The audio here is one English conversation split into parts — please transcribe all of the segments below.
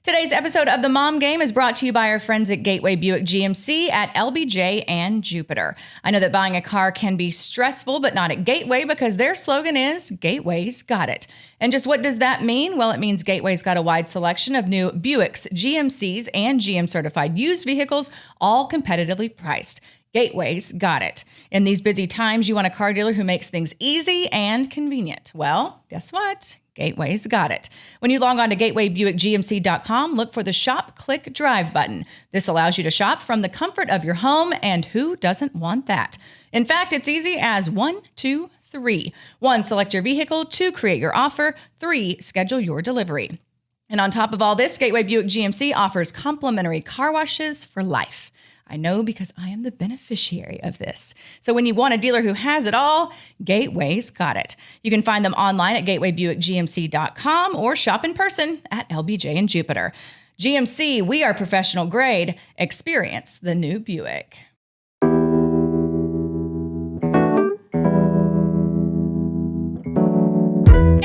Today's episode of The Mom Game is brought to you by our friends at Gateway Buick GMC at LBJ and Jupiter. I know that buying a car can be stressful, but not at Gateway because their slogan is Gateway's got it. And just what does that mean? Well, it means Gateway's got a wide selection of new Buicks, GMCs, and GM certified used vehicles, all competitively priced. Gateway's got it. In these busy times, you want a car dealer who makes things easy and convenient. Well, guess what? Gateway's got it. When you log on to gatewaybuickgmc.com, look for the Shop, Click, Drive button. This allows you to shop from the comfort of your home, and who doesn't want that? In fact, it's easy as 1, 2, 3. 1, select your vehicle. 2, create your offer. 3, schedule your delivery. And on top of all this, Gateway Buick GMC offers complimentary car washes for life. I know because I am the beneficiary of this. So when you want a dealer who has it all, Gateway's got it. You can find them online at gatewaybuickgmc.com or shop in person at LBJ and Jupiter. GMC, we are professional grade. Experience the new Buick.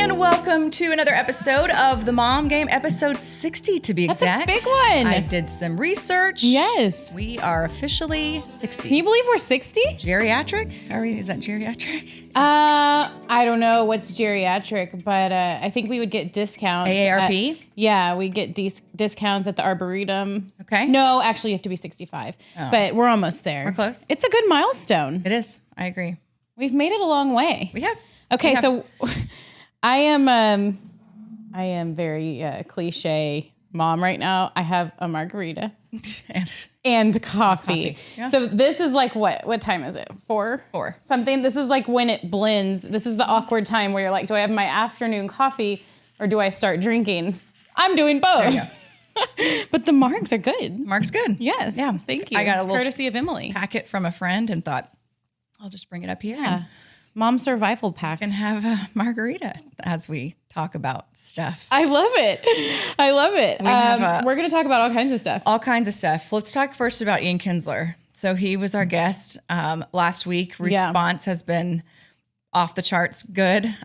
And welcome to another episode of The Mom Game, episode 60 to be exact. That's a big one. I did some research. Yes. We are officially 60. Can you believe we're 60? Geriatric? Is that geriatric? I don't know what's geriatric, but I think we would get discounts. AARP? We get discounts at the Arboretum. Okay. No, actually you have to be 65, but we're almost there. We're close. It's a good milestone. It is. I agree. We've made it a long way. We have. Okay, so I am very cliche mom right now. I have a margarita and coffee. Yeah. So this is like what time is it? 4? 4. Something. This is like when it blends. This is the awkward time where you're like, do I have my afternoon coffee or do I start drinking? I'm doing both. But the marks are good. Mark's good. Yes. Yeah. Thank you. I got a little courtesy of Emily. packet from a friend and thought, I'll just bring it up here and Mom survival pack. have a margarita as we talk about stuff. I love it. I love it. We're going to talk about all kinds of stuff. All kinds of stuff. Let's talk first about Ian Kinsler. So he was our guest last week. Response has been off the charts good.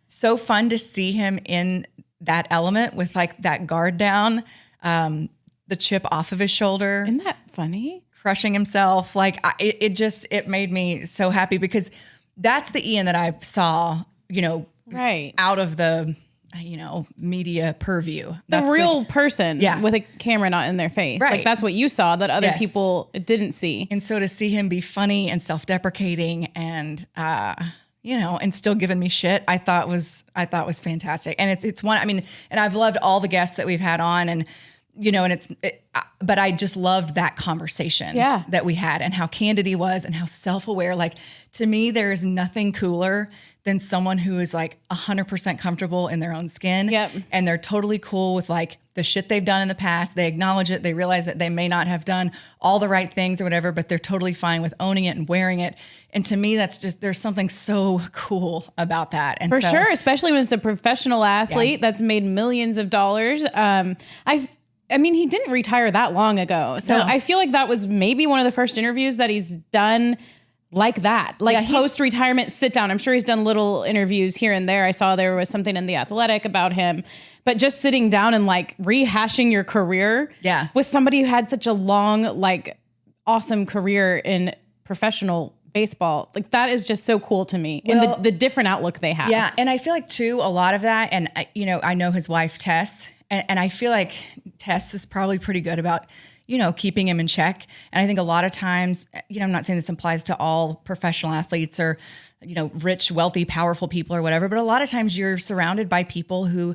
So fun to see him in that element with like that guard down, the chip off of his shoulder. Isn't that funny? Crushing himself. Like it made me so happy because that's the Ian that I saw, Right. out of the, media purview. That's the real person with a camera not in their face. Right. Like that's what you saw that other people didn't see. And so to see him be funny and self-deprecating and, and still giving me shit, I thought was fantastic. And it's one, and I've loved all the guests that we've had on and, but I just loved that conversation that we had and how candid he was and how self-aware. Like to me, there is nothing cooler than someone who is like 100% comfortable in their own skin. Yep. And they're totally cool with like the shit they've done in the past. They acknowledge it. They realize that they may not have done all the right things or whatever, but they're totally fine with owning it and wearing it. And to me, there's something so cool about that. And For sure, especially when it's a professional athlete that's made millions of dollars. He didn't retire that long ago. So I feel like that was maybe one of the first interviews that he's done like that, post-retirement sit down. I'm sure he's done little interviews here and there. I saw there was something in The Athletic about him, but just sitting down and like rehashing your career with somebody who had such a long, like awesome career in professional baseball. Like that is just so cool to me and the different outlook they have. Yeah. And I feel like too, a lot of that, and I know his wife, Tess, and I feel like Tess is probably pretty good about, keeping him in check. And I think a lot of times, I'm not saying this applies to all professional athletes or, rich, wealthy, powerful people or whatever, but a lot of times you're surrounded by people who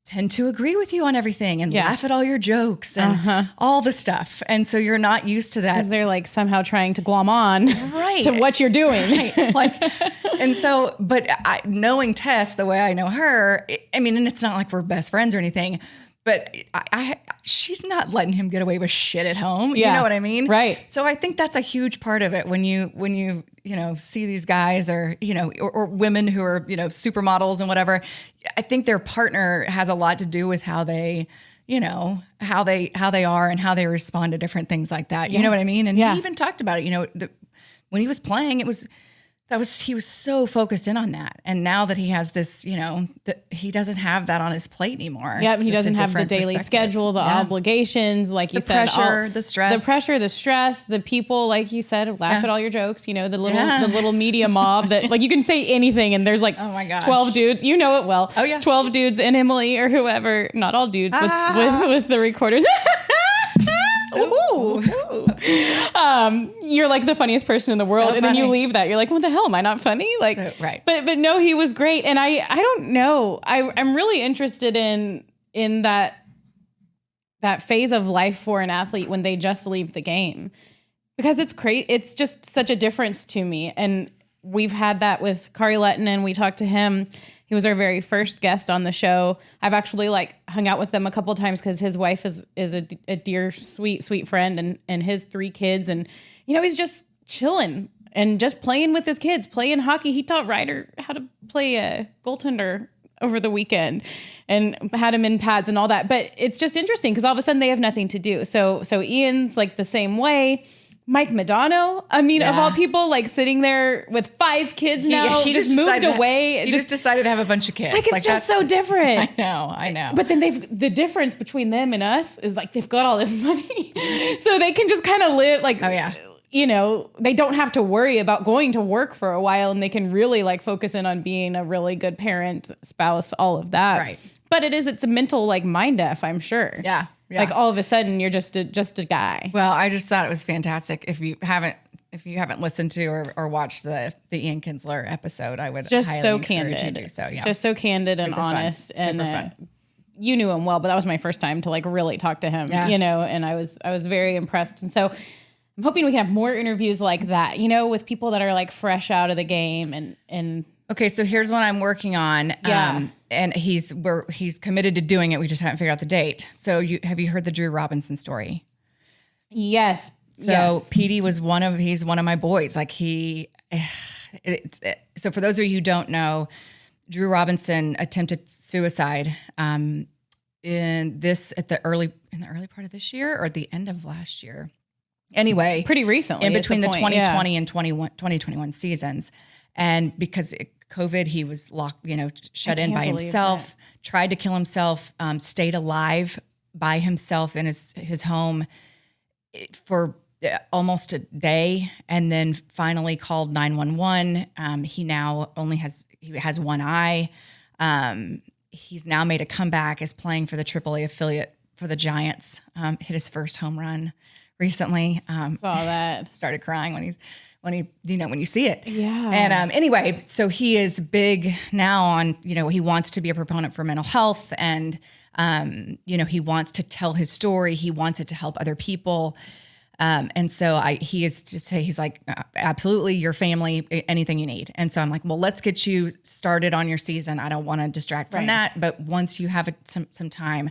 tend to agree with you on everything and laugh at all your jokes and all the stuff. And so you're not used to that. Because they're like somehow trying to glom on to what you're doing. And so, but knowing Tess the way I know her, and it's not like we're best friends or anything, but she's not letting him get away with shit at home. You know what I mean? Right. So I think that's a huge part of it when you see these guys or women who are, supermodels and whatever. I think their partner has a lot to do with how they, how they are and how they respond to different things like that. You know what I mean? And he even talked about it, when he was playing, he was so focused in on that. And now that he has this, that he doesn't have that on his plate anymore. Yeah, he doesn't have the daily schedule, the obligations, like you said, pressure, the stress, the people, like you said, laugh at all your jokes, the little media mob that like you can say anything and there's like oh my gosh, 12 dudes, you know it well. Oh yeah. 12 dudes and Emily or whoever, not all dudes with the recorders. Ooh. You're like the funniest person in the world, So and then you leave that. You're like, what the hell? Am I not funny? Like, right. But no, he was great, and I don't know. I'm really interested in that phase of life for an athlete when they just leave the game, because it's crazy. It's just such a difference to me, and we've had that with Kari Lettinen. We talked to him. He was our very first guest on the show. I've actually like hung out with them a couple of times because his wife is a dear, sweet friend and his 3 kids. And, he's just chilling and just playing with his kids, playing hockey. He taught Ryder how to play a goaltender over the weekend and had him in pads and all that. But it's just interesting because all of a sudden they have nothing to do. So Ian's like the same way. Mike Madonna, of all people, like sitting there with 5 kids now, he just moved away. He just decided to have a bunch of kids. Like it's just so different. I know. But then the difference between them and us is like they've got all this money. So they can just kind of live like, they don't have to worry about going to work for a while, and they can really like focus in on being a really good parent, spouse, all of that. Right. But it's a mental like mind F, I'm sure. Yeah. Yeah. Like all of a sudden you're just a guy. Well, I just thought it was fantastic. If you haven't listened to or watched the Ian Kinsler episode, I would just highly so encourage candid. You to do so. Yeah, just so candid and honest. And you knew him well, but that was my first time to like really talk to him. Yeah. And I was very impressed. And so I'm hoping we can have more interviews like that. with people that are like fresh out of the game and. Okay, so here's what I'm working on. Yeah. And he's committed to doing it. We just haven't figured out the date. So have you heard the Drew Robinson story? Yes. So Petey was he's one of my boys. Like so for those of you who don't know, Drew Robinson attempted suicide in the early part of this year or at the end of last year. Anyway, pretty recently. In between the 2020 and 2021 seasons. And because COVID, he was locked, shut in by himself, tried to kill himself, stayed alive by himself in his home for almost a day, and then finally called 911. He now has one eye. He's now made a comeback, is playing for the AAA affiliate for the Giants. Hit his first home run recently. Saw that. Started crying when you see it. Yeah. And anyway, so he is big now on, he wants to be a proponent for mental health, and he wants to tell his story. He wants it to help other people. And so he's like, absolutely, your family, anything you need. And so I'm like, well, let's get you started on your season. I don't want to distract from that. But once you have some time,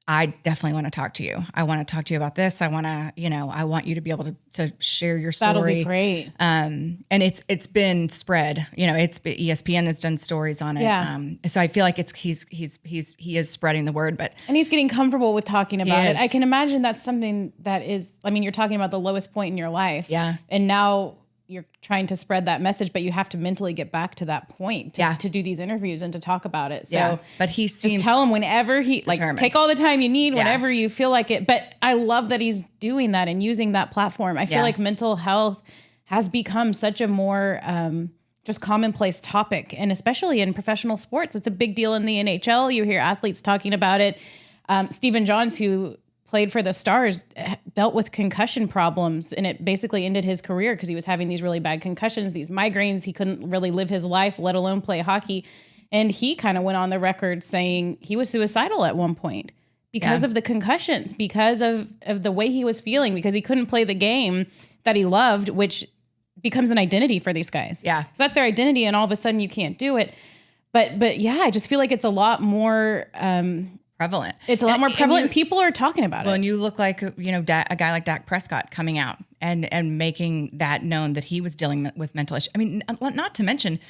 I definitely want to talk to you. I want to talk to you about this. I want you to be able to share your story. That'll be great. And it's been spread, ESPN has done stories on it. Yeah. So I feel like he is spreading the word, and he's getting comfortable with talking about it. I can imagine that's something that is, you're talking about the lowest point in your life. Yeah. And now you're trying to spread that message, but you have to mentally get back to that point to do these interviews and to talk about it. So but he seems just tell him whenever take all the time you need, whenever you feel like it. But I love that he's doing that and using that platform. I feel like mental health has become such a more just commonplace topic, and especially in professional sports, it's a big deal in the NHL. You hear athletes talking about it. Stephen Johns, who played for the Stars, dealt with concussion problems, and it basically ended his career because he was having these really bad concussions, these migraines. He couldn't really live his life, let alone play hockey. And he kind of went on the record saying he was suicidal at one point because of the concussions, because of the way he was feeling, because he couldn't play the game that he loved, which becomes an identity for these guys. Yeah. So that's their identity, and all of a sudden you can't do it. But yeah, I just feel like it's a lot more prevalent. It's a lot more prevalent, and people are talking about it. Well, and you look like, a guy like Dak Prescott coming out and making that known that he was dealing with mental issues. I mean, not to mention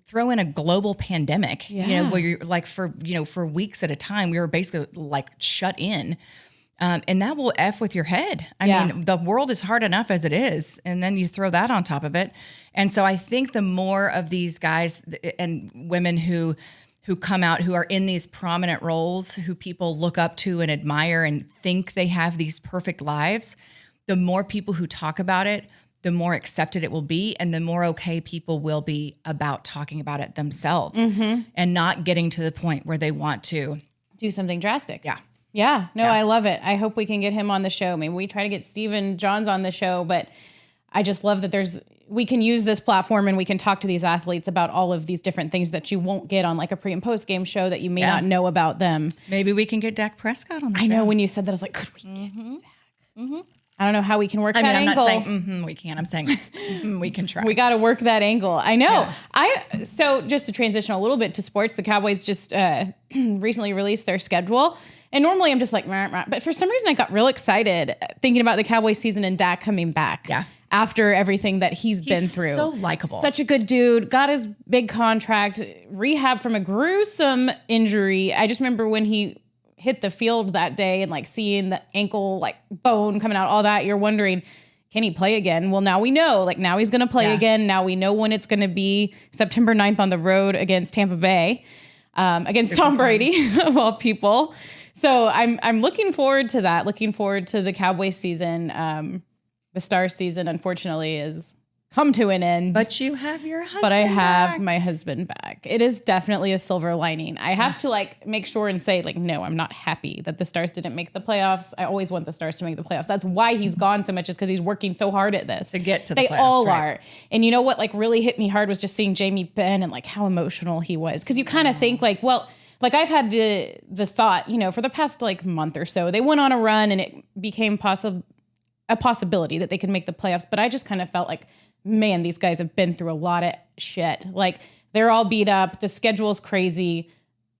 throw in a global pandemic, where you're like for weeks at a time, we were basically like shut in. And that will F with your head. I mean, the world is hard enough as it is. And then you throw that on top of it. And so I think the more of these guys and women who come out, who are in these prominent roles, who people look up to and admire and think they have these perfect lives, the more people who talk about it, the more accepted it will be, and the more okay people will be about talking about it themselves and not getting to the point where they want to do something drastic. Yeah. Yeah. No, I love it. I hope we can get him on the show. Maybe we try to get Stephen Johns on the show, but I just love that we can use this platform and we can talk to these athletes about all of these different things that you won't get on like a pre and post game show that you may not know about them. Maybe we can get Dak Prescott on the show. I know when you said that, I was like, could we get Zach? I don't know how we can work that I'm angle. not saying we can. I'm saying we can try. We got to work that angle. I know. So just to transition a little bit to sports, the Cowboys just recently released their schedule. And normally I'm just like, meh, meh. But for some reason I got real excited thinking about the Cowboys season and Dak coming back. Yeah. After everything that he's been through. So likable. Such a good dude. Got his big contract, rehab from a gruesome injury. I just remember when he hit the field that day and like seeing the ankle like bone coming out, all that. You're wondering, can he play again? Well, now we know. Like now he's going to play again. Now we know when it's going to be September 9th on the road against Tampa Bay, against Tom Brady of all people. So I'm looking forward to that. Looking forward to the Cowboys season. The Stars season, unfortunately, is come to an end. But you have your husband But I have back. my husband back. It is definitely a silver lining. I have to like make sure and say like, no, I'm not happy that the Stars didn't make the playoffs. I always want the Stars to make the playoffs. That's why he's gone so much, is because he's working so hard at this. To get to the They playoffs, all right. are. And you know what like really hit me hard was just seeing Jamie Benn and like how emotional he was. Because you kind of think like, well, like I've had the thought, you know, for the past like month or so, they went on a run and it became a possibility that they could make the playoffs. But I just kind of felt like, man, these guys have been through a lot of shit. Like they're all beat up. The schedule's crazy.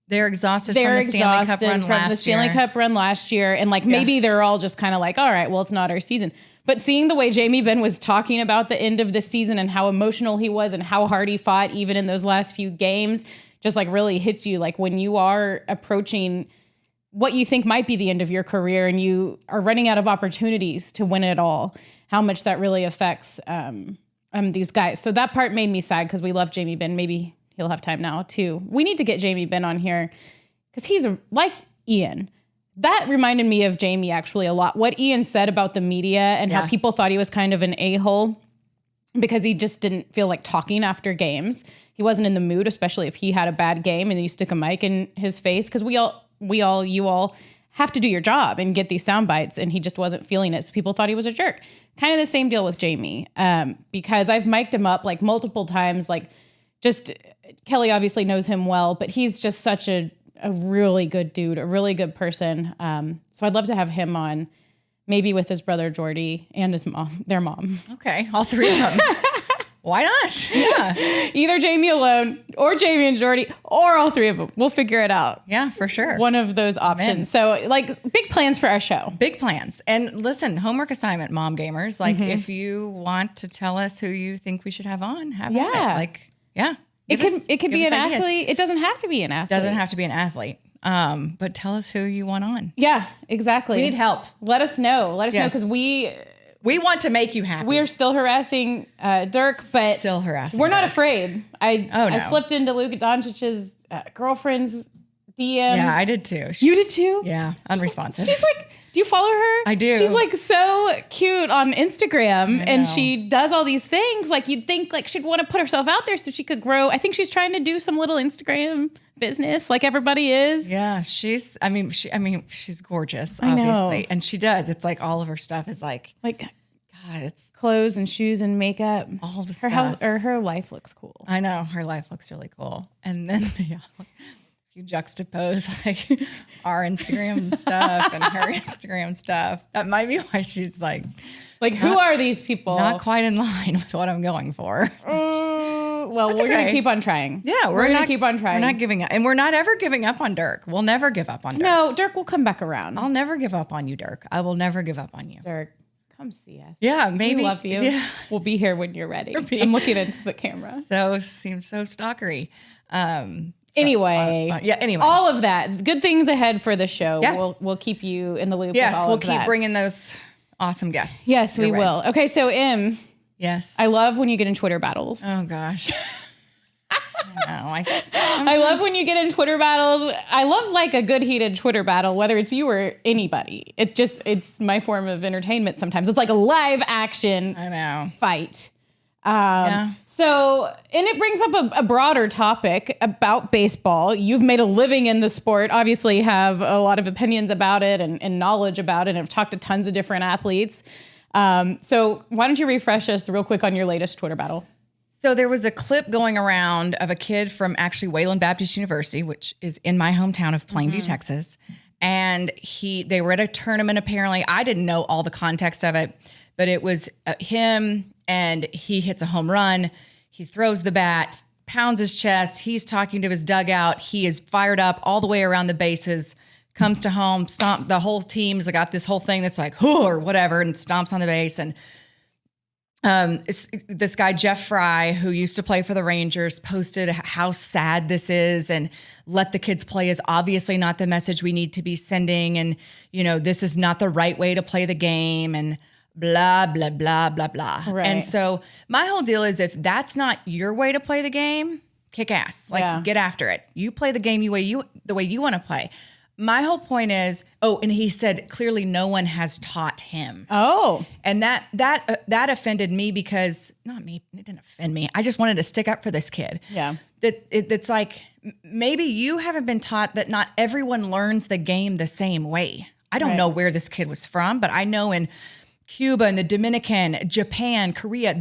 They're exhausted from the Stanley Cup run last year. Stanley Cup run last year. And like maybe they're all just kind of like, all right, well, it's not our season. But seeing the way Jamie Benn was talking about the end of the season and how emotional he was and how hard he fought even in those last few games just like really hits you. Like when you are approaching what you think might be the end of your career and you are running out of opportunities to win it all, how much that really affects these guys. So that part made me sad because we love Jamie Benn. Maybe he'll have time now too. We need to get Jamie Benn on here because he's like Ian. That reminded me of Jamie actually a lot. What Ian said about the media and how people thought he was kind of an a-hole because he just didn't feel like talking after games. He wasn't in the mood, especially if he had a bad game and you stick a mic in his face. Because you all have to do your job and get these sound bites, and he just wasn't feeling it. So people thought he was a jerk. Kind of the same deal with Jamie, because I've mic'd him up like multiple times. Like, just Kelly obviously knows him well, but he's just such a really good dude, a really good person. So I'd love to have him on, maybe with his brother Jordy and his mom, their mom. Okay, all three of them. Why not? Yeah. Either Jamie alone or Jamie and Jordy or all three of them. We'll figure it out. Yeah, for sure. One of those options. Amen. So like big plans for our show. Big plans. And listen, homework assignment, mom gamers. Like if you want to tell us who you think we should have on, have at it. Like, yeah. It could be an athlete. It doesn't have to be an athlete. Doesn't have to be an athlete. But tell us who you want on. Yeah, exactly. We need help. Let us know. Let us know Yes. because We want to make you happy. we're still harassing Dirk, but still harassing. we're not Dirk. afraid. I no. slipped into Luka Doncic's girlfriend's DMs. Yeah, I did too. You did too? Yeah, unresponsive. She's like, do you follow her? I do. She's like so cute on Instagram I and know. she does all these things. Like you'd think like she'd want to put herself out there so she could grow. I think she's trying to do some little Instagram business like everybody is. Yeah, she's gorgeous, I know. obviously. And she does. It's like all of her stuff is like, Like God, it's clothes and shoes and makeup. all the Her stuff. house or her life looks cool. I know her life looks really cool. And then if you juxtapose like our Instagram stuff and her Instagram stuff, that might be why she's like Who are these people? not quite in line with what I'm going for. Well, we're okay. gonna keep on trying. Yeah, we're gonna keep on trying. We're not giving up, and we're not ever giving up on Dirk. We'll never give up on Dirk. No, Dirk will come back around. I'll never give up on you, Dirk. I will never give up on you. Dirk, come see us. Yeah, maybe. We love you. Yeah. We'll be here when you're ready. I'm looking into the camera. Seems so stalkery. Anyway, Anyway, all of that. Good things ahead for the show. Yeah. We'll keep you in the loop. yes, with all we'll of keep that. bringing those awesome guests. Yes, we your way. will. Okay, so Yes. I love when you get in Twitter battles. Oh gosh. I know. I love when you get in Twitter battles. I love like a good heated Twitter battle, whether it's you or anybody. It's my form of entertainment sometimes. It's like a live action I know. fight. So, and it brings up a broader topic about baseball. You've made a living in the sport, obviously have a lot of opinions about it and knowledge about it, and have talked to tons of different athletes. So why don't you refresh us real quick on your latest Twitter battle? So there was a clip going around of a kid from actually Wayland Baptist University, which is in my hometown of Plainview, Texas. And they were at a tournament, apparently. I didn't know all the context of it, but it was him, and he hits a home run. He throws the bat, pounds his chest. He's talking to his dugout. He is fired up all the way around the bases, comes to home, the whole team's got this whole thing that's like, whoo, or whatever, and stomps on the base. And this guy, Jeff Fry, who used to play for the Rangers, posted how sad this is, and let the kids play is obviously not the message we need to be sending. And, this is not the right way to play the game, and blah, blah, blah, blah, blah. Right. And so my whole deal is, if that's not your way to play the game, kick ass, get after it. You play the game the way you want to play. My whole point is, and he said clearly no one has taught him. Oh, and that offended me, because not me, it didn't offend me. I just wanted to stick up for this kid. Yeah, it's like, maybe you haven't been taught that not everyone learns the game the same way. I don't know where this kid was from, but I know in Cuba and the Dominican, Japan, Korea,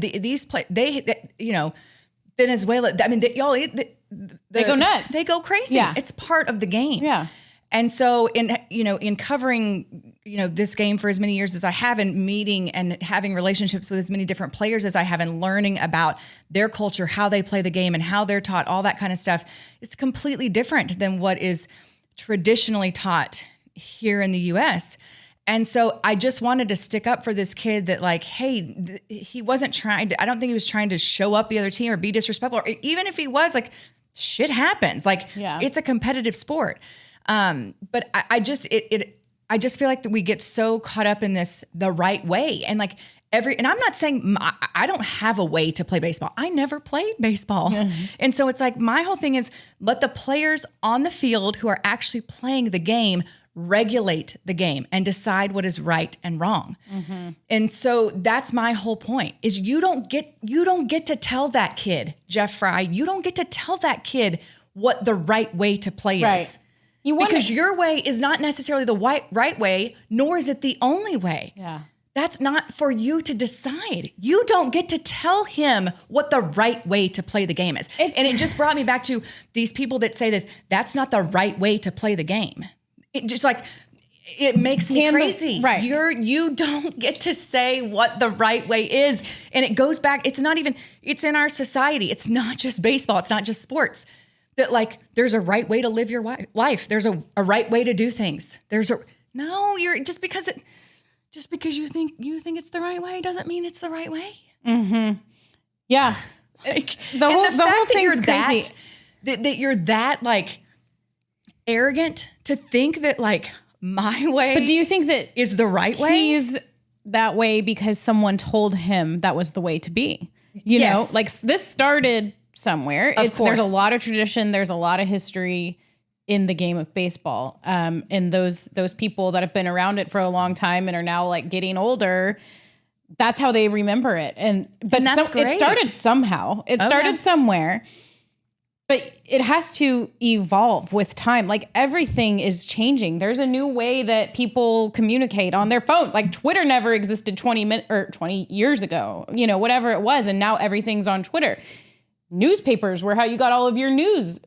Venezuela. I mean, they go nuts. They go crazy. Yeah. It's part of the game. Yeah. And so in covering, this game for as many years as I have, and meeting and having relationships with as many different players as I have, and learning about their culture, how they play the game and how they're taught, all that kind of stuff, it's completely different than what is traditionally taught here in the US. And so I just wanted to stick up for this kid that, like, hey, he wasn't I don't think he was trying to show up the other team or be disrespectful, or even if he was, like, shit happens. Like, It's a competitive sport. But I just feel like that we get so caught up in the right way, and like and I'm not saying I don't have a way to play baseball. I never played baseball. Mm-hmm. And so it's like, my whole thing is, let the players on the field who are actually playing the game regulate the game and decide what is right and wrong. Mm-hmm. And so that's my whole point, is you don't get to tell that kid, Jeff Fry, you don't get to tell that kid what the right way to play is. Because your way is not necessarily the right way, nor is it the only way. Yeah. That's not for you to decide. You don't get to tell him what the right way to play the game is. And it just brought me back to these people that say that that's not the right way to play the game. It just, like, it makes me crazy. Right. You don't get to say what the right way is. And it goes back, it's in our society. It's not just baseball. It's not just sports. That, like, there's a right way to live your life. There's a right way to do things. Just because you think it's the right way doesn't mean it's the right way. Mm-hmm. Yeah. Like, the whole thing's crazy. That you're that, like, arrogant to think that, like, my way. But do you think that is the right way? He's that way because someone told him that was the way to be. You know, like, this started somewhere. There's a lot of tradition. There's a lot of history in the game of baseball. And those people that have been around it for a long time and are now, like, getting older, that's how they remember it. But that's great. It started somehow. It started somewhere. But it has to evolve with time. Like, everything is changing. There's a new way that people communicate on their phone. Like, Twitter never existed 20 years ago, whatever it was. And now everything's on Twitter. Newspapers were how you got all of your news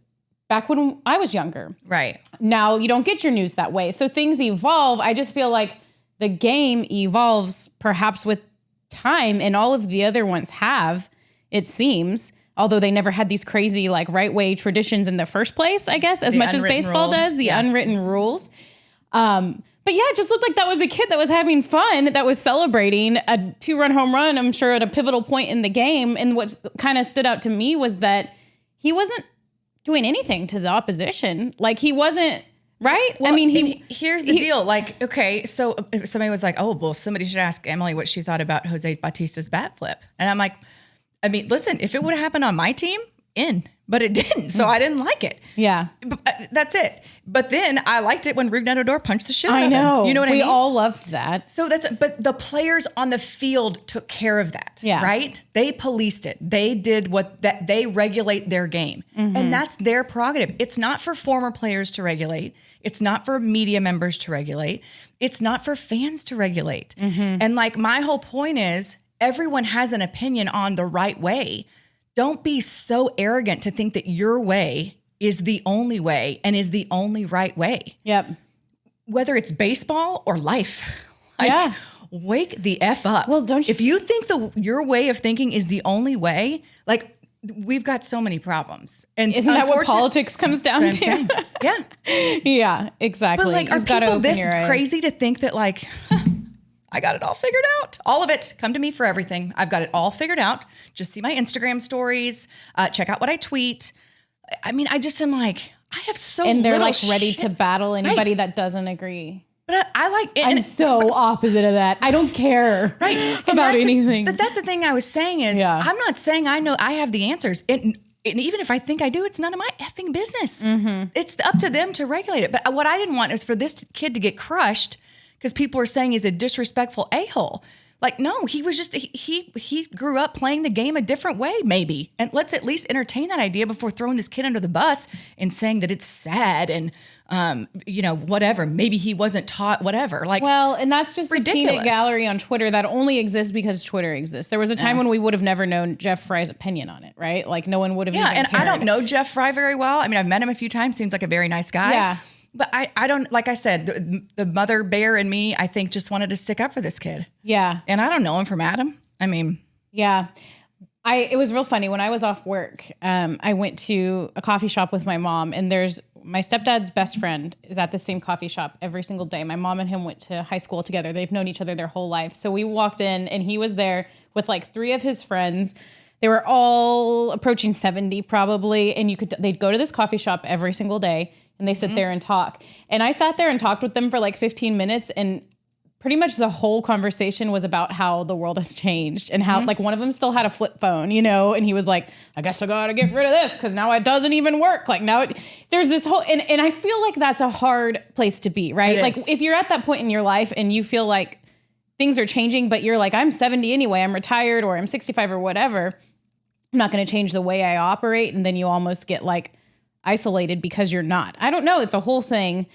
back when I was younger. Right. Now you don't get your news that way. So things evolve. I just feel like the game evolves perhaps with time, and all of the other ones have, it seems, although they never had these crazy, like, right way traditions in the first place, I guess, as much as baseball does, the unwritten rules. But yeah, it just looked like that was a kid that was having fun, that was celebrating a 2-run home run, I'm sure, at a pivotal point in the game. And what kind of stood out to me was that he wasn't doing anything to the opposition. Like he wasn't, right? Well, I mean, here's the deal. Like, okay, so somebody was like, oh, well, somebody should ask Emily what she thought about Jose Bautista's bat flip. And I'm like, I mean, listen, if it would have happened on my team, but it didn't. So I didn't like it. Yeah. That's it. But then I liked it when Rougned Odor punched the shit out of him. I know. You know what I mean? We all loved that. So but the players on the field took care of that, Yeah. right? They policed it. They did they regulate their game. And that's their prerogative. It's not for former players to regulate. It's not for media members to regulate. It's not for fans to regulate. And like my whole point is everyone has an opinion on the right way. Don't be so arrogant to think that your way is the only way and is the only right way. Yep. Whether it's baseball or life. Like, wake the F up. Well, don't you- If you think your way of thinking is the only way, like we've got so many problems. And Isn't that what politics comes down That's what I'm to? saying. Yeah. Yeah, exactly. But like, are You've got to people open this your eyes. crazy to think that like, I got it all figured out. All of it. Come to me for everything. I've got it all figured out. Just see my Instagram stories. Check out what I tweet. I mean, I just am like, I have so And they're little like ready shit. to battle anybody Right. that doesn't agree. But I like it. I'm so opposite of that. I don't care And about that's anything. but that's the thing I was saying is Yeah. I'm not saying I know I have the answers. And even if I think I do, it's none of my effing business. It's up to them to regulate it. But what I didn't want is for this kid to get crushed because people were saying he's a disrespectful a-hole. Like, no, he was just, he grew up playing the game a different way, maybe. And let's at least entertain that idea before throwing this kid under the bus and saying that it's sad and, whatever. Maybe he wasn't taught whatever. Like, Well, and that's just the ridiculous. peanut gallery on Twitter that only exists because Twitter exists. There was a time when we would have never known Jeff Fry's opinion on it, right? Like no one would have yeah, even and cared. I don't know Jeff Fry very well. I mean, I've met him a few times. Seems like a very nice guy. Yeah. But I don't, like I said, the mother bear in me, I think, just wanted to stick up for this kid. Yeah. And I don't know him from Adam. I mean, Yeah. It was real funny. When I was off work, I went to a coffee shop with my mom, and there's my stepdad's best friend is at the same coffee shop every single day. My mom and him went to high school together. They've known each other their whole life. So we walked in and he was there with like 3 of his friends. They were all approaching 70 probably. And they'd go to this coffee shop every single day and they sit there and talk. And I sat there and talked with them for like 15 minutes, and pretty much the whole conversation was about how the world has changed and how like one of them still had a flip phone, and he was like, I guess I got to get rid of this because now it doesn't even work. Like now there's this whole, and I feel like that's a hard place to be, right? It Like is. if you're at that point in your life and you feel like things are changing, but you're like, I'm 70 anyway, I'm retired or I'm 65 or whatever. I'm not going to change the way I operate. And then you almost get like isolated because you're not. I don't know. It's a whole thing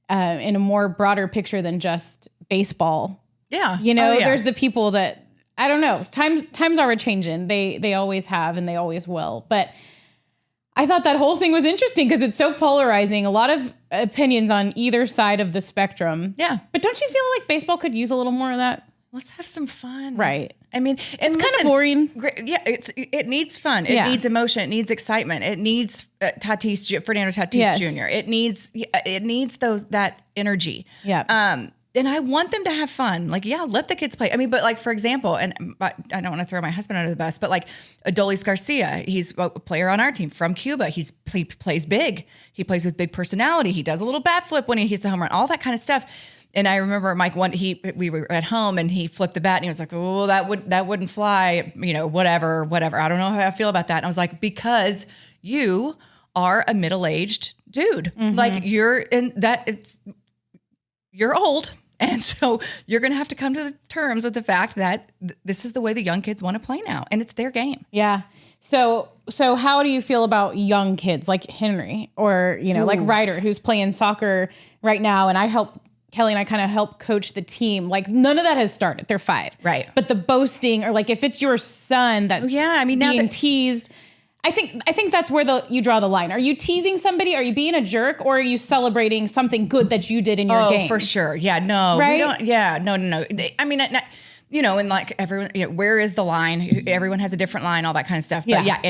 in a more broader picture than just baseball. yeah. You know, Oh, yeah. there's the people that, I don't know, times are changing. They always have and they always will. But I thought that whole thing was interesting because it's so polarizing. A lot of opinions on either side of the spectrum. Yeah. But don't you feel like baseball could use a little more of that? Let's have some fun. Right. I mean, and It's kind of boring. Yeah, it needs fun. It Yeah. needs emotion. It needs excitement. It needs Fernando Tatis Yes. Jr. It needs that energy. Yeah. And I want them to have fun. Like, yeah, let the kids play. I mean, but like, for example, and I don't want to throw my husband under the bus, but like Adolis Garcia, he's a player on our team from Cuba. He plays big. He plays with big personality. He does a little bat flip when he hits a home run, all that kind of stuff. And I remember Mike, we were at home and he flipped the bat and he was like, oh, that wouldn't fly, whatever. I don't know how I feel about that. And I was like, because you are a middle-aged dude. Like you're old. And so you're going to have to come to terms with the fact that this is the way the young kids want to play now. And it's their game. Yeah. So how do you feel about young kids like Henry or, like Ryder, who's playing soccer right now? And Kelly and I kind of help coach the team. Like none of that has started. They're 5. Right. But the boasting, or like if it's your son that's now being teased, I think that's where you draw the line. Are you teasing somebody? Are you being a jerk? Or are you celebrating something good that you did in your game? Oh, for sure. Yeah, no. Right? We don't, yeah, no. I mean, and like everyone, where is the line? Everyone has a different line, all that kind of stuff. But Yeah.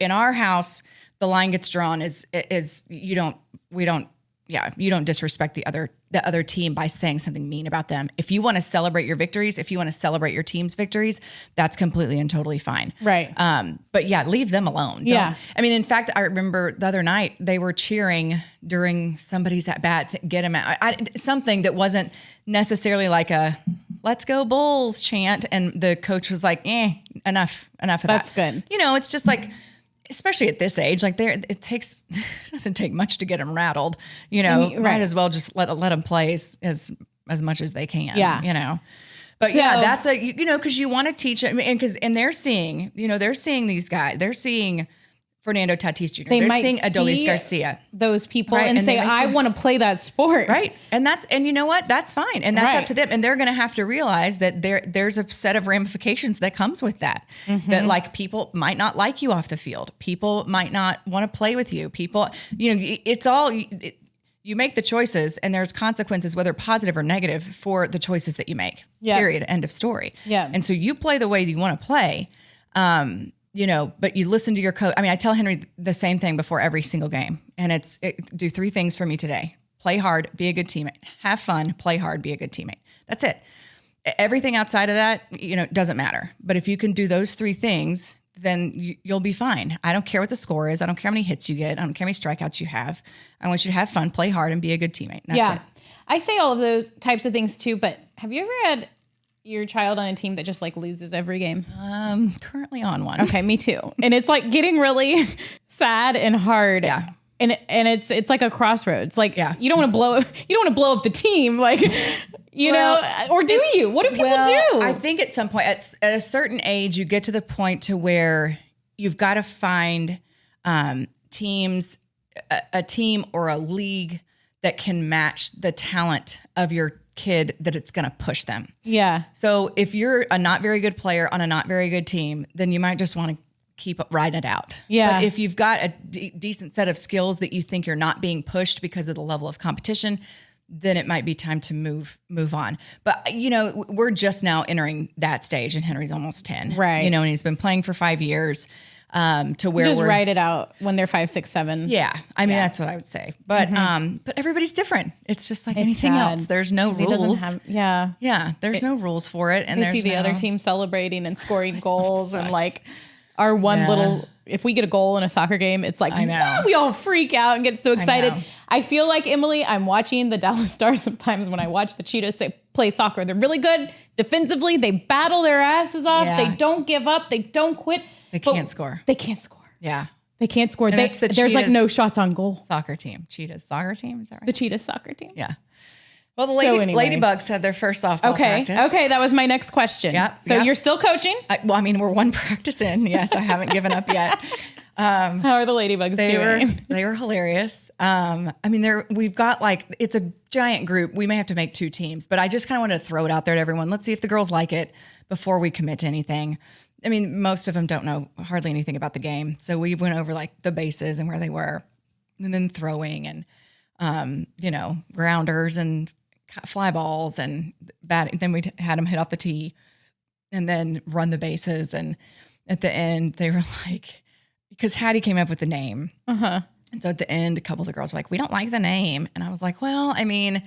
in our house, the line gets drawn is we don't you don't disrespect the other team by saying something mean about them. If you want to celebrate your victories, if you want to celebrate your team's victories, that's completely and totally fine. Right. But yeah, leave them alone. I mean, in fact, I remember the other night they were cheering during somebody's at bats, get him out. Something that wasn't necessarily like a "Let's go Bulls" chant, and the coach was like, enough of that. That's good. It's just like, especially at this age, like it doesn't take much to get them rattled. Might as well just let them play as much as they can. Yeah. But that's because you want to teach it, and they're seeing these guys, they're seeing Fernando Tatis Jr. They're seeing Adolis Garcia, those people, right? and say, I want to play that sport. Right. And you know what? That's fine. And that's up to them. And they're going to have to realize that there's a set of ramifications that comes with that. That like people might not like you off the field. People might not want to play with you. People, it's all, you make the choices and there's consequences, whether positive or negative, for the choices that you make. Yeah. Period. End of story. Yeah. And so you play the way you want to play. But you listen to your coach. I mean, I tell Henry the same thing before every single game. And do 3 things for me today. Play hard, be a good teammate. Have fun, play hard, be a good teammate. That's it. Everything outside of that, doesn't matter. But if you can do those 3 things, then you'll be fine. I don't care what the score is. I don't care how many hits you get. I don't care how many strikeouts you have. I want you to have fun, play hard, and be a good teammate. That's it. I say all of those types of things too, but have you ever had your child on a team that just like loses every game? Currently on one. Okay, me too. And it's like getting really sad and hard. Yeah. And it's like a crossroads. Like you don't want to blow up the team, like or do you? What do people do? I think at some point at a certain age you get to the point to where you've got to find teams, a team or a league that can match the talent of your kid, that it's going to push them. Yeah. So if you're a not very good player on a not very good team, then you might just want to keep riding it out. Yeah. But if you've got a decent set of skills that you think you're not being pushed because of the level of competition, then it might be time to move on. But we're just now entering that stage, and Henry's almost 10. Right. And he's been playing for 5 years. To where just write it out when they're 5, 6, 7. Yeah. I mean, that's what I would say. But but everybody's different. It's just like anything else. There's no rules. Yeah. There's no rules for it. And we see the other team celebrating and scoring goals and like our one little, if we get a goal in a soccer game, it's like, we all freak out and get so excited. I feel like, Emily, I'm watching the Dallas Stars sometimes when I watch the Cheetahs play soccer. They're really good defensively. They battle their asses off. Yeah. They don't give up. They don't quit. They can't score. They can't score. Yeah. They can't score. There's like no shots on goal. Soccer team. Cheetahs soccer team. Is that right? The Cheetahs soccer team. Yeah. Well, the Ladybugs had their first softball practice. Okay. That was my next question. Yep. So you're still coaching? We're one practice in. Yes. I haven't given up yet. How are the Ladybugs doing? They were hilarious. We've got it's a giant group. We may have to make 2 teams, but I just kind of wanted to throw it out there to everyone. Let's see if the girls like it before we commit to anything. I mean, most of them don't know hardly anything about the game. So we went over the bases and where they were, and then throwing and, grounders and fly balls and batting. Then we had them hit off the tee and then run the bases. And at the end they were like, because Hattie came up with the name. And so at the end, a couple of the girls were like, we don't like the name. And I was like, well, I mean,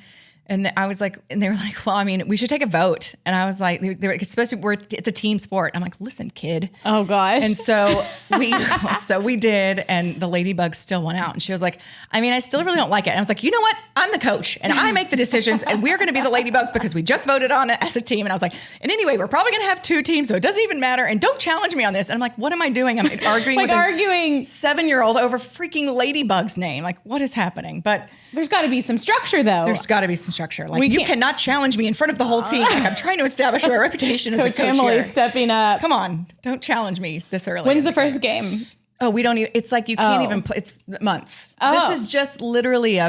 and I was like, and they were like, well, I mean, we should take a vote. And I was like, they were supposed to, it's a team sport. I'm like, listen, kid. Oh gosh. And so we did, and the Ladybugs still won out. And she was like, I mean, I still really don't like it. And I was like, you know what? I'm the coach and I make the decisions, and we're going to be the Ladybugs because we just voted on it as a team. And I was like, and anyway, we're probably going to have 2 teams, so it doesn't even matter. And don't challenge me on this. And I'm like, what am I doing? I'm arguing with a 7-year-old over freaking Ladybug's name. Like, what is happening? But there's got to be some structure, though. There's got to be some structure. Like, you cannot challenge me in front of the whole team. Like, I'm trying to establish my reputation as a coach Emily here. Stepping up. Come on, don't challenge me this early. When's the first game? Oh, we don't even. It's like you can't even play. It's months. This is just literally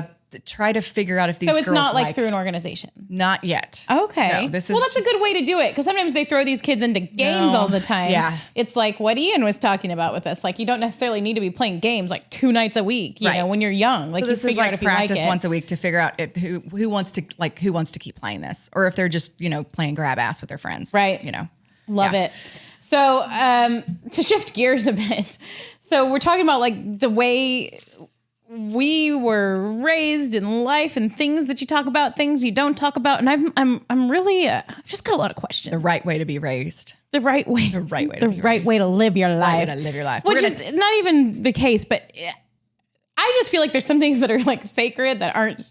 try to figure out if these. So it's girls not like through an organization. Not yet. Okay. No, this is. Well, that's a good way to do it, because sometimes they throw these kids into games all the time. Yeah. It's like what Ian was talking about with us. Like, you don't necessarily need to be playing games like 2 nights a week. You know, when you're young. Like, so this you is figure like out if you like practice it. once a week to figure out who wants to keep playing this, or if they're just playing grab ass with their friends. Right. Love it. So to shift gears a bit, so we're talking about like the way we were raised in life and things that you talk about, things you don't talk about. And I'm really, I've just got a lot of questions. The right way to be raised. The right way. The right way. The right way to live your life. Right way to live your life. Which is not even the case, but I just feel like there's some things that are like sacred that aren't.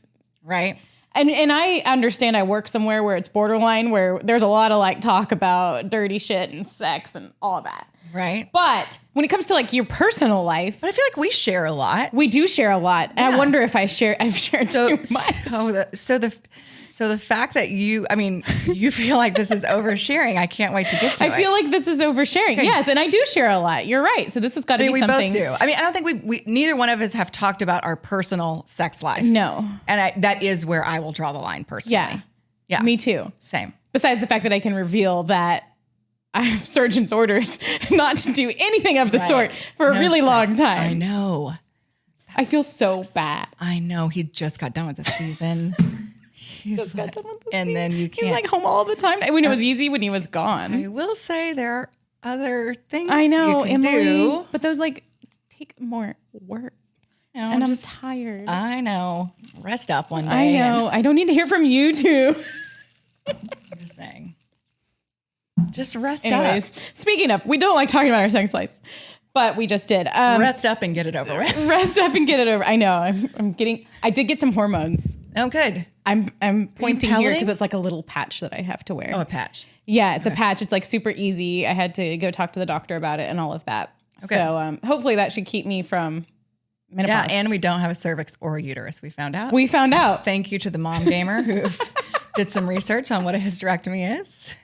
Right. And I understand I work somewhere where it's borderline, where there's a lot of like talk about dirty shit and sex and all of that. Right. But when it comes to like your personal life, But I feel like we share a lot. we do share a lot. And Yeah. I wonder if I've shared too much. So the fact that you feel like this is oversharing, I can't wait to get to it. I feel like this is oversharing. Okay. Yes, and I do share a lot. You're right. So this has got to be we something. both do. I mean, I don't think we neither one of us have talked about our personal sex life. No. And that is where I will draw the line personally. Yeah. Yeah. Me too. Same. Besides the fact that I can reveal that I have surgeon's orders not to do anything of the sort for a really long time. I know. I feel so bad. I know. He just got done with the season. Just got done with the and then you He's can't. like home all the time. When it was easy, when he was gone. I will say there are other things I know, you can Emily. do. But those like take more work. You know, And I'm just- tired. I know. Rest up one day. I know. I don't need to hear from you too. I'm just saying. Just rest Anyways, up. speaking of, we don't like talking about our sex lives, but we just did. Rest up and get it over with. Rest up and get it over. I know. I did get some hormones. Oh, good. I'm pointing here pelleting? because it's like a little patch that I have to wear. Oh, a patch. Yeah, it's a patch. It's like super easy. I had to go talk to the doctor about it and all of that. Okay. So hopefully that should keep me from menopause. Yeah, and we don't have a cervix or a uterus. We found out. We found out. Thank you to the mom gamer who did some research on what a hysterectomy is.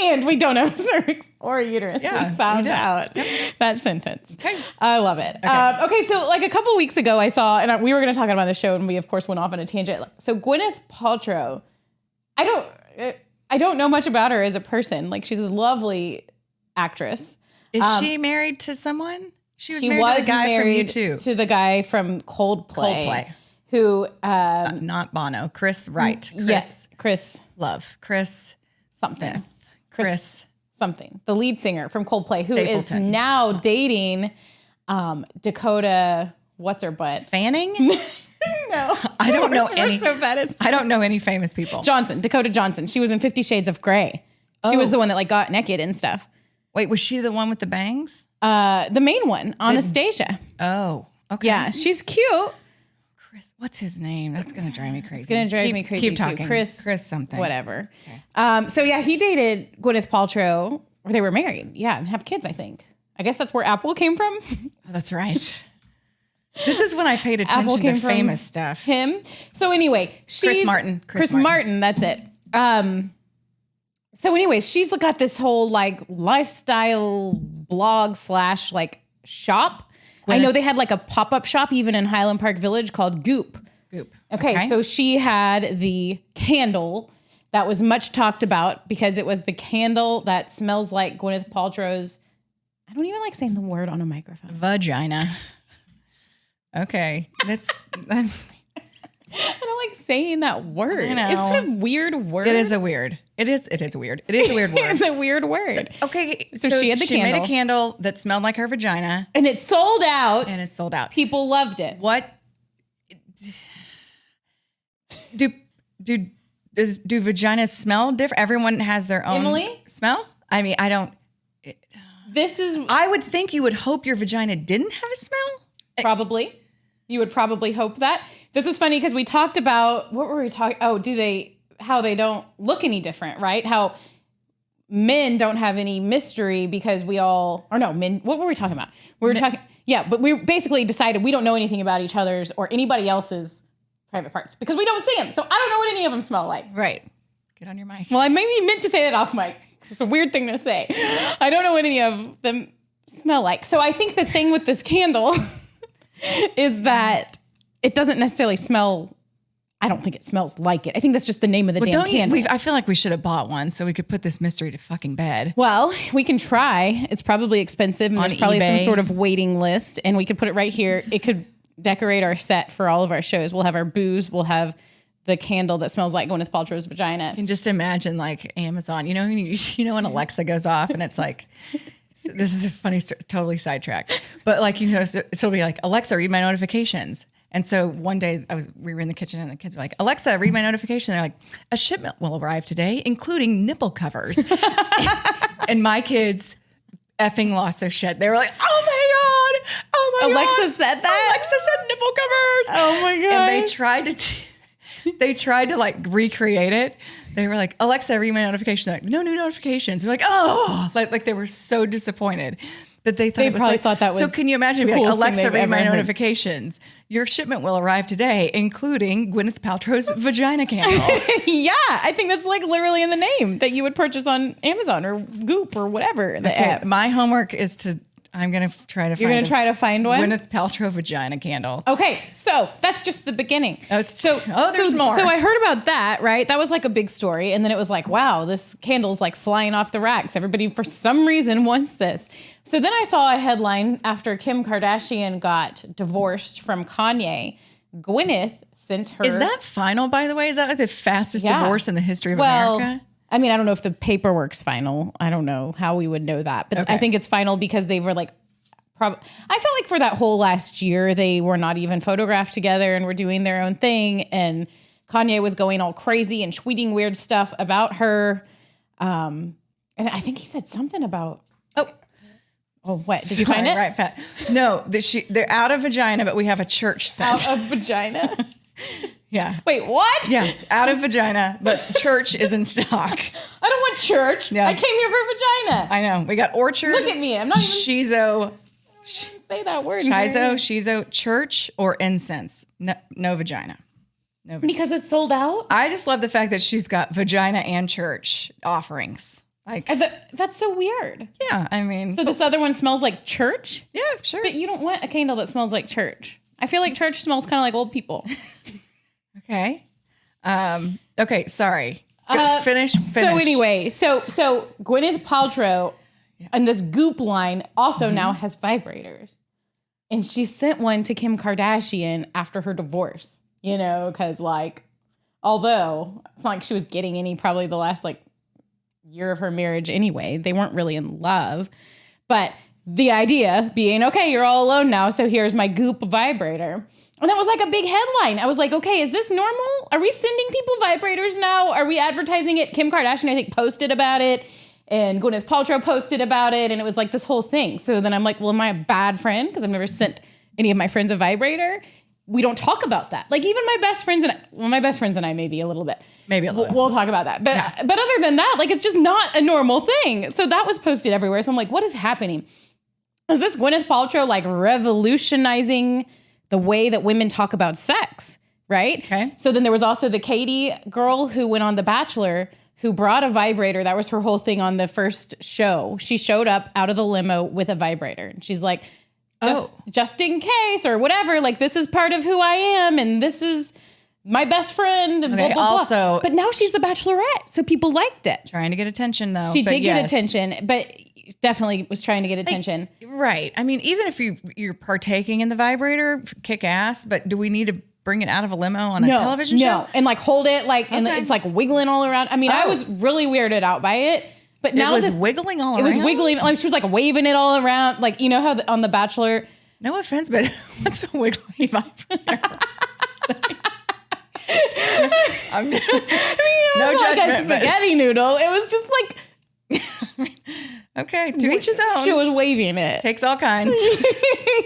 And we don't have a cervix or a uterus. Yeah, We found you don't. out that sentence. Okay. I love it. Okay, so like a couple weeks ago, I saw, and we were going to talk about it on the show, and we of course went off on a tangent. So Gwyneth Paltrow, I don't know much about her as a person. Like she's a lovely actress. Is she married to someone? She was She married was to the guy married from U2. to the guy from Coldplay. Coldplay. Who? Not Bono. Chris Wright. Yes, Chris Love. Chris something. Smith. Chris. Something. The lead singer from Coldplay, who is Stapleton. now dating Dakota. What's her butt? Fanning? No, I don't know We're any. so bad at I don't know any famous people. Johnson, Dakota Johnson. She was in 50 Shades of Grey. She was the one that like got naked and stuff. Wait, was she the one with the bangs? The main one, Anastasia. Oh, okay. Yeah, she's cute. Chris, what's his name? That's gonna drive me crazy. It's gonna drive me crazy Keep too. talking. Chris something. Whatever. So yeah, he dated Gwyneth Paltrow, or they were married. Yeah, and have kids, I think. I guess that's where Apple came from. Oh, that's right. This is when I paid Apple attention came to from famous stuff. Him. So anyway, she's Martin. Chris Martin. That's it. So anyways, she's got this whole like lifestyle blog / like shop. I know they had like a pop-up shop even in Highland Park Village called Goop. Goop. Okay, so she had the candle that was much talked about because it was the candle that smells like Gwyneth Paltrow's. I don't even like saying the word on a microphone. Vagina. Okay, that's. I don't like saying that word. I know. Isn't it a weird word? It is a weird. It is a weird. It is a weird word. It's a weird word. Okay, So she had the She made candle. a candle that smelled like her vagina, And it sold out. and it sold out. People loved it. What do vaginas smell different? Everyone has their own Emily? smell. I mean, I don't. This is I would think you would hope your vagina didn't have a smell. probably, you would probably hope that. This is funny because we talked about, what were we talking? Oh, how they don't look any different, right? How men don't have any mystery because what were we talking about? We were talking, yeah, but we basically decided we don't know anything about each other's or anybody else's private parts because we don't see them. So I don't know what any of them smell like. Right. Get on your mic. Well, I maybe meant to say that off mic because it's a weird thing to say. I don't know what any of them smell like. So I think the thing with this candle is that it doesn't necessarily smell. I don't think it smells like it. I think that's just the name of the damn candle. I feel like we should have bought one so we could put this mystery to fucking bed. Well, we can try. It's probably expensive and On there's probably some eBay. sort of waiting list and we could put it right here. It could decorate our set for all of our shows. We'll have our booze. We'll have the candle that smells like Gwyneth Paltrow's vagina. You can just imagine like Amazon, you know when Alexa goes off and it's like, this is a funny story, totally sidetracked, but like, so it'll be like, Alexa, read my notifications. And so one day we were in the kitchen and the kids were like, Alexa, read my notification. They're like, a shipment will arrive today, including nipple covers. And my kids effing lost their shit. They were like, oh my God. Alexa said that? Alexa said nipple covers. Oh my God. And they tried to like recreate it. They were like, Alexa, read my notification. They're like, no new notifications. They're like, oh, like they were so disappointed. But they thought it was probably like, thought that was so can you imagine being like, coolest thing Alexa, they've read my ever heard. notifications. Your shipment will arrive today, including Gwyneth Paltrow's vagina candle. Yeah, I think that's like literally in the name that you would purchase on Amazon or Goop or whatever the app. My homework is I'm going to try to find You're going to try to find one? Gwyneth Paltrow vagina candle. Okay, so that's just the beginning. There's So more. I heard about that, right? That was like a big story. And then it was like, wow, this candle's like flying off the racks. Everybody, for some reason, wants this. So then I saw a headline after Kim Kardashian got divorced from Kanye. Gwyneth sent her... Is that final, by the way? Is that like the fastest divorce in the history of America? I mean, I don't know if the paperwork's final. I don't know how we would know that. But I think it's final because they were like... I felt like for that whole last year, they were not even photographed together and were doing their own thing. And Kanye was going all crazy and tweeting weird stuff about her. And I think he said something about... Oh, what? Did you find it? Right, Pat. No, they're out of vagina, but we have a church scent. Out of vagina? Yeah. Wait, what? Yeah, out of vagina, but church is in stock. I don't want church. Yeah. I came here for vagina. I know. We got orchard. Look at me. I'm not even... Shizo. Say that word. Shizo, church, or incense. No vagina. No vagina. Because it's sold out? I just love the fact that she's got vagina and church offerings. Like that's so weird. Yeah, I mean. So this other one smells like church? Yeah, sure. But you don't want a candle that smells like church. I feel like church smells kind of like old people. Okay. Okay, sorry. Finish. So anyway, so Gwyneth Paltrow and this Goop line also now has vibrators. And she sent one to Kim Kardashian after her divorce, because like, although it's not like she was getting any probably the last like year of her marriage anyway, they weren't really in love. But the idea being, okay, you're all alone now, so here's my Goop vibrator. And that was like a big headline. I was like, okay, is this normal? Are we sending people vibrators now? Are we advertising it? Kim Kardashian, I think, posted about it. And Gwyneth Paltrow posted about it. And it was like this whole thing. So then I'm like, well, am I a bad friend? Because I've never sent any of my friends a vibrator. We don't talk about that. Like even my best friends and I maybe a little bit. Maybe a little. We'll talk about that. But other than that, like it's just not a normal thing. So that was posted everywhere. So I'm like, what is happening? Is this Gwyneth Paltrow like revolutionizing the way that women talk about sex, right? Okay. So then there was also the Katie girl who went on The Bachelor who brought a vibrator. That was her whole thing on the first show. She showed up out of the limo with a vibrator. And she's like, just in case or whatever, like this is part of who I am and this is my best friend and blah, blah, blah. But now she's the Bachelorette, so people liked it. Trying to get attention though. She did get attention, but definitely was trying to get attention. Right. I mean, even if you're partaking in the vibrator, kick ass, but do we need to bring it out of a limo on a television show? No, and like hold it like, and it's like wiggling all around. I mean, I was really weirded out by it. But now it was wiggling all around? It was wiggling. Like she was like waving it all around. Like, you know how on The Bachelor. No offense, but what's a wiggly vibrator? No judgment. Like a spaghetti noodle. It was just like... Okay, to each his own. She was waving it. Takes all kinds.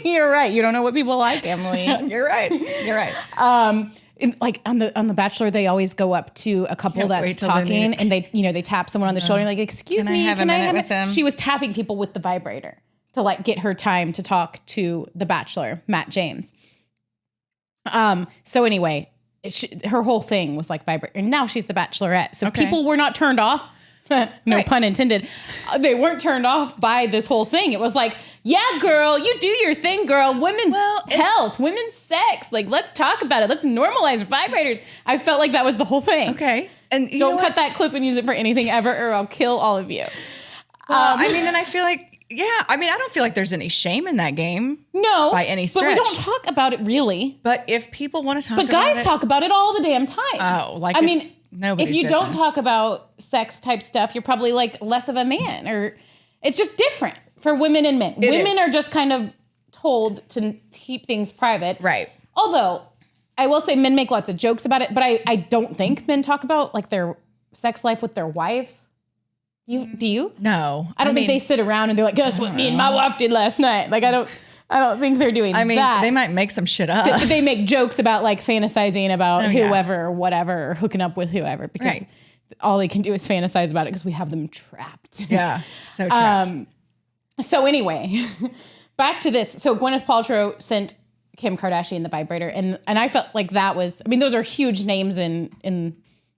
You're right. You don't know what people like, Emily. You're right. Like on the Bachelor, they always go up to a couple that's talking, and they tap someone on the shoulder, like, "Excuse me, can I have a minute with them?" She was tapping people with the vibrator to like get her time to talk to the Bachelor, Matt James. So anyway, her whole thing was like vibrator, and now she's the Bachelorette. So people were not turned off. No pun intended. They weren't turned off by this whole thing. It was like, yeah, girl, you do your thing, girl. Women's health, women's sex. Like, let's talk about it. Let's normalize vibrators. I felt like that was the whole thing. Okay. And don't cut that clip and use it for anything ever, or I'll kill all of you. Well, I mean, and I feel like, I don't feel like there's any shame in that game. No. By any stretch. But we don't talk about it really. But if people want to talk about it. But guys talk about it all the damn time. Oh, like nobody's if you business. don't talk about sex type stuff, you're probably like less of a man, or it's just different for women and men. Women are just kind of told to keep things private. Right. Although I will say men make lots of jokes about it, but I don't think men talk about like their sex life with their wives. Do you? No. I don't think they sit around and they're like, guess what me and my wife did last night. Like, I don't think they're doing that. I mean, they might make some shit up. They make jokes about like fantasizing about whoever or whatever, or hooking up with whoever, because all they can do is fantasize about it because we have them trapped. Yeah. So trapped. So anyway, back to this. So Gwyneth Paltrow sent Kim Kardashian the vibrator. And I felt like that was, I mean, those are huge names in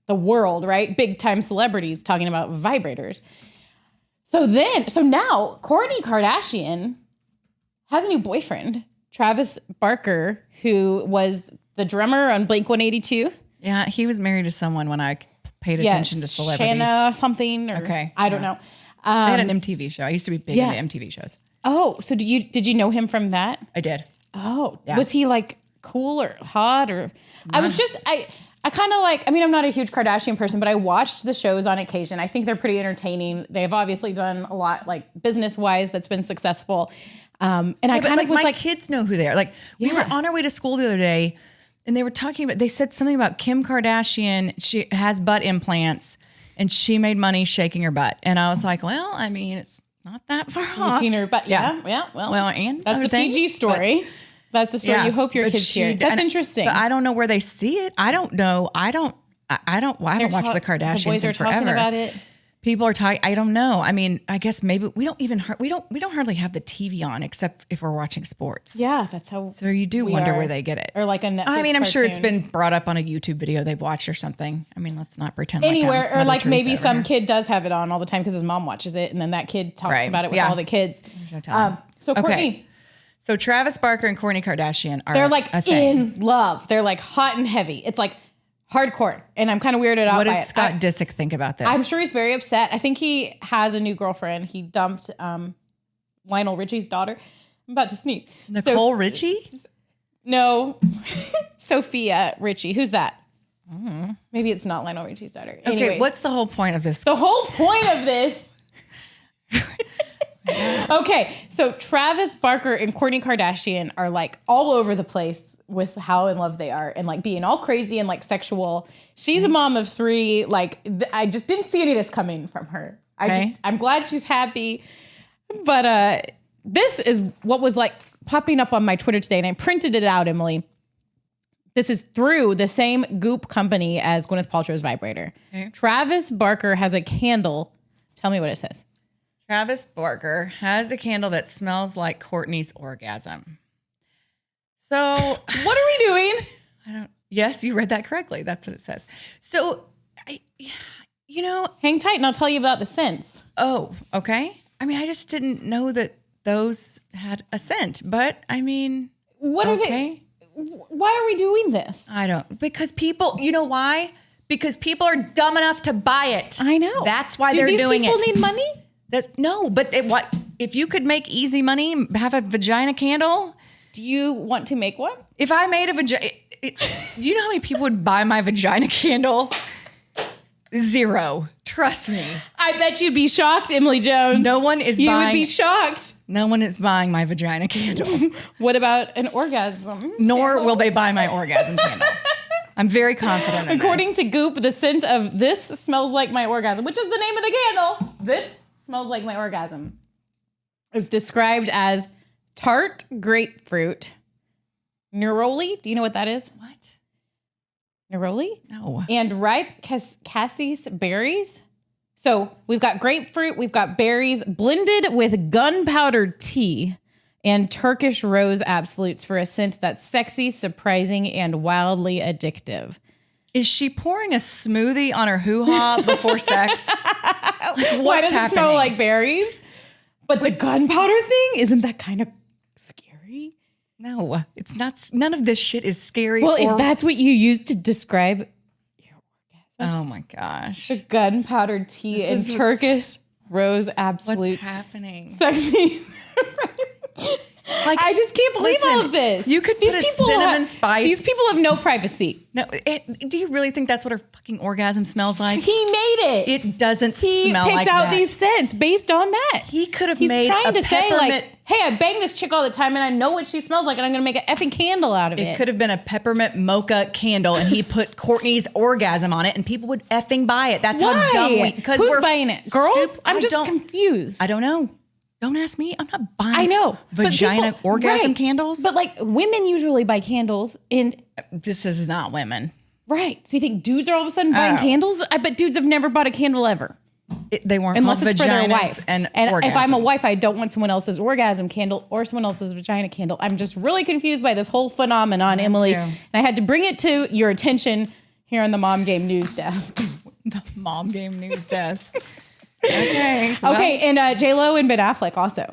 the world, right? Big time celebrities talking about vibrators. So now Kourtney Kardashian has a new boyfriend, Travis Barker, who was the drummer on Blink-182. Yeah, he was married to someone when I paid attention to celebrities. Shanna something, or I don't know. They had an MTV show. I used to be big into MTV shows. Oh, so did you know him from that? I did. Oh, was he like cool or hot or? I kind of like, I mean, I'm not a huge Kardashian person, but I watched the shows on occasion. I think they're pretty entertaining. They've obviously done a lot like business wise that's been successful. And I kind of was my like, kids know who they are. Like we were on our way to school the other day and they were talking about, they said something about Kim Kardashian. She has butt implants and she made money shaking her butt. And I was like, well, I mean, it's not that far off. shaking her butt. Yeah. Well, and that's the PG story. That's the story you hope your kids hear. That's interesting. But I don't know where they see it. I don't know. I haven't watched the Kardashians the boys are forever. Talking about it. People are talking. I don't know. I mean, I guess maybe we don't hardly have the TV on except if we're watching sports. Yeah, that's how. So you do wonder where they get it, or like a Netflix. I mean, I'm sure it's been brought up on a YouTube video they've watched or something. I mean, let's not pretend anywhere, like or like maybe some kid does have it on all the time because his mom watches it, and then that kid talks about it with all the kids. So Kourtney. So Travis Barker and Kourtney Kardashian they're like in love. They're like hot and heavy. It's like hardcore. And I'm kind of weirded out by it. What does Scott Disick think about this? I'm sure he's very upset. I think he has a new girlfriend. He dumped Lionel Richie's daughter. I'm about to sneeze. Nicole Richie? No. Sophia Richie. Who's that? Maybe it's not Lionel Richie's daughter. Anyway, okay, what's the whole point of this? The whole point of this... Okay, so Travis Barker and Kourtney Kardashian are like all over the place with how in love they are and like being all crazy and like sexual. She's a mom of 3. Like I just didn't see any of this coming from her. I'm glad she's happy. But this is what was like popping up on my Twitter today, and I printed it out, Emily. This is through the same Goop company as Gwyneth Paltrow's vibrator. Okay. Travis Barker has a candle. Tell me what it says. Travis Barker has a candle that smells like Kourtney's orgasm. So what are we doing? Yes, you read that correctly. That's what it says. So, hang tight and I'll tell you about the scents. Oh, okay. I mean, I just didn't know that those had a scent, but I mean, what are they? Why are we doing this? Because people, you know why? Because people are dumb enough to buy it. I know. That's why they're doing it. Do these people need money? But if you could make easy money, have a vagina candle. Do you want to make one? If I made a vagina, you know how many people would buy my vagina candle? 0. Trust me. I bet you'd be shocked, Emily Jones. No one is buying. You would be shocked. No one is buying my vagina candle. What about an orgasm? Nor will they buy my orgasm candle. I'm very confident in According to Goop, the scent of this smells like my orgasm, which is the name of the candle. This smells like my orgasm. Is described as tart grapefruit, neroli. Do you know what that is? What? Neroli? No. And ripe cassis berries. So we've got grapefruit, we've got berries blended with gunpowder tea and Turkish rose absolutes for a scent that's sexy, surprising, and wildly addictive. Is she pouring a smoothie on her hoo-ha before sex? Why does it smell like berries? But the gunpowder thing, isn't that kind of scary? No, it's not. None of this shit is scary. Well, if that's what you use to describe your orgasm. Oh my gosh. The gunpowder tea and Turkish rose absolute. What's happening? Sexy. Like, I just can't believe all of this. You could put a cinnamon spice. These people have no privacy. No, do you really think that's what her fucking orgasm smells like? He made it. It doesn't smell like that. He picked out these scents based on that. He could have He's made trying a to say, like, hey, I bang this chick all the time and I know what she smells like and I'm going to make an effing candle out of it. It could have been a peppermint mocha candle and he put Courtney's orgasm on it and people would effing buy it. That's Why? how dumb we... Because who's buying it? Girls? I'm just confused. I don't know. Don't ask me. I'm not buying I know. vagina orgasm candles. But like women usually buy candles and... This is not women. Right. So you think dudes are all of a sudden buying candles? I bet dudes have never bought a candle ever. They weren't Unless called it's for their vaginas wife. and if I'm a orgasms. wife, I don't want someone else's orgasm candle or someone else's vagina candle. I'm just really confused by this whole phenomenon, Emily. too. And I had to bring it to your attention here on the Mom Game News Desk. The Mom Game News Desk. Okay. well, Okay, and J-Lo and Ben Affleck also.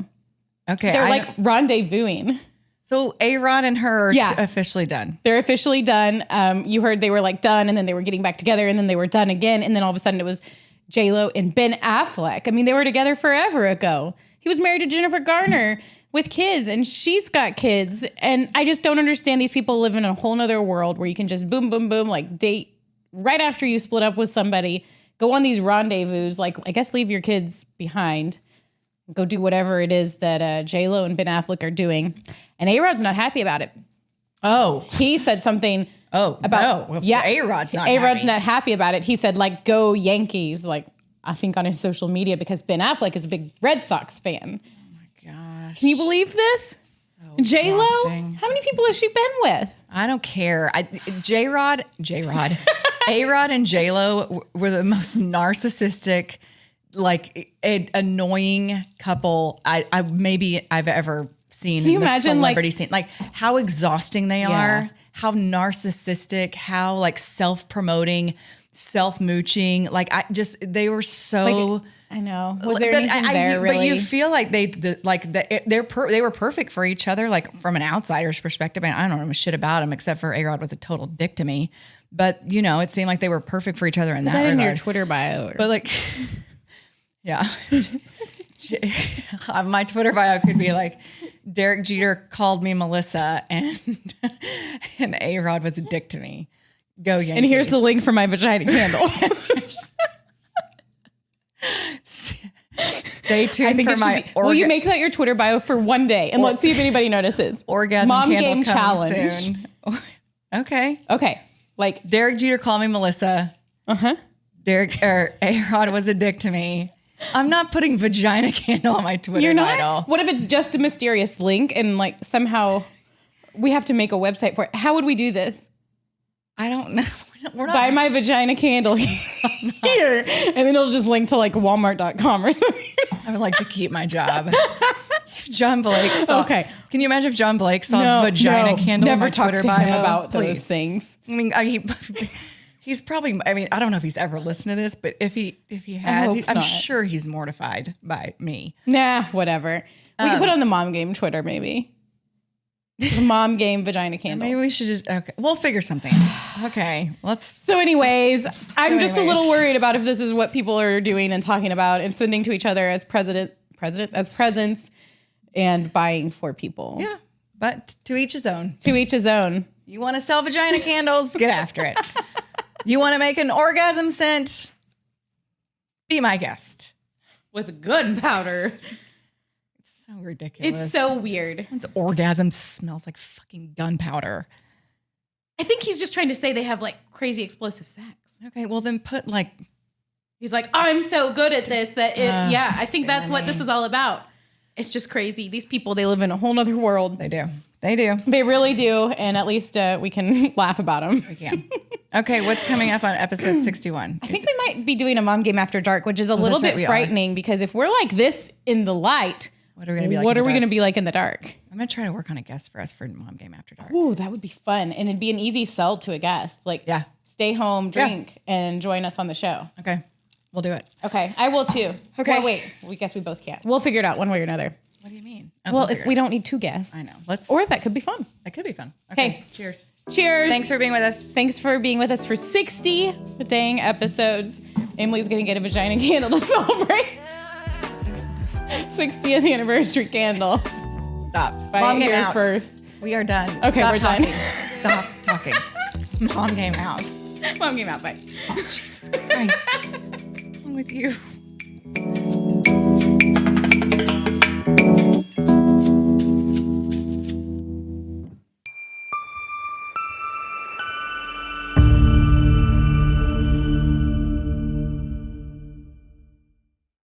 Okay. They're like rendezvousing. So A-Rod and her Yeah. officially done. They're officially done. You heard they were like done and then they were getting back together and then they were done again. And then all of a sudden it was J-Lo and Ben Affleck. I mean, they were together forever ago. He was married to Jennifer Garner with kids and she's got kids. And I just don't understand these people live in a whole nother world where you can just boom, boom, boom, like date right after you split up with somebody, go on these rendezvous, like I guess leave your kids behind, go do whatever it is that J-Lo and Ben Affleck are doing. And A-Rod's not happy about it. Oh. He said something about Well, yeah, A-Rod's not A-Rod's happy. not happy about it. He said like go Yankees, like I think on his social media because Ben Affleck is a big Red Sox fan. Gosh. Can you believe this? J-Lo? exhausting. How many people has she been with? I don't care. J-Rod, A-Rod and J-Lo were the most narcissistic, like annoying couple I've ever seen Can you in the imagine, celebrity scene. Like how exhausting they Yeah. are, how narcissistic, how like self-promoting, self-mooching. Like they were so... I know. Was there anything there really? But you feel like they were perfect for each other, like from an outsider's perspective. I don't know shit about him except for A-Rod was a total dick to me. But it seemed like they were perfect for each other in that that in regard. your Twitter bio. But like, yeah, my Twitter bio could be like, Derek Jeter called me Melissa, and A-Rod was a dick to me. Go Yankees! And here's the link for my vagina candle. Stay tuned for my will you make that your Twitter bio for one day and let's see if anybody notices. orgasm Mom candle game coming challenge. soon. Okay. Okay. Like Derek Jeter called me Melissa. A-Rod was a dick to me. I'm not putting vagina candle on my Twitter you're not? title. What if it's just a mysterious link and like somehow we have to make a website for it? How would we do this? I don't know. We're not. Buy my vagina candle here. And then it'll just link to like Walmart.com or something. I would like to keep my job. If John Blake saw. Okay. Can you imagine if John Blake saw vagina candle never on my talk Twitter to bio? him about Please. those things. I mean, he's probably. I mean, I don't know if he's ever listened to this, but if he has, hope I'm not. sure he's mortified by me. Nah, whatever. We can put on the Mom Game Twitter maybe. The Mom Game vagina candle. Maybe we should just. Okay, we'll figure something. Okay, let's. So anyways, I'm just a anyways. little worried about if this is what people are doing and talking about and sending to each other as as presents and buying for people. Yeah, but to each his own. To each his own. You want to sell vagina candles? Get after it. You want to make an orgasm scent? Be my guest. With gunpowder. So ridiculous. It's so weird. One's orgasm smells like fucking gunpowder. I think he's just trying to say they have like crazy explosive sex. Okay, well then put like. He's like, I'm so good at this that yeah, I think that's what Stanley. this is all about. It's just crazy. These people, they live in a whole nother world. They do. They do. They really do. And at least we can laugh about them. We can. Okay, what's coming up on episode 61? I think we might be doing a Mom Game After Dark, which is a little that's right, bit we are. frightening because if we're like this in the light, What are we going to be like? what in are the we dark? going to be like in the dark? I'm going to try to work on a guest for us for Mom Game After Dark. Ooh, that would be fun. And it'd be an easy sell to a guest. Like, Yeah. stay home, drink, and join us on the show. Okay, we'll do it. Okay, I will too. Okay. Well, wait, we guess we both can't. We'll figure it out one way or another. What do you mean? Well, if we don't need two guests. I know. Let's. Or that could be fun. That could be fun. Okay. Cheers. Cheers. Thanks for being with us. Thanks for being with us for 60 dang episodes. Emily's going to get a vagina candle to celebrate 60th anniversary candle. Stop. Buy Mom it Game here out. first. We are done. Okay, Stop we're done. talking. Stop talking. Mom Game out. Mom Game out. Bye. Jesus Christ. What's wrong with you?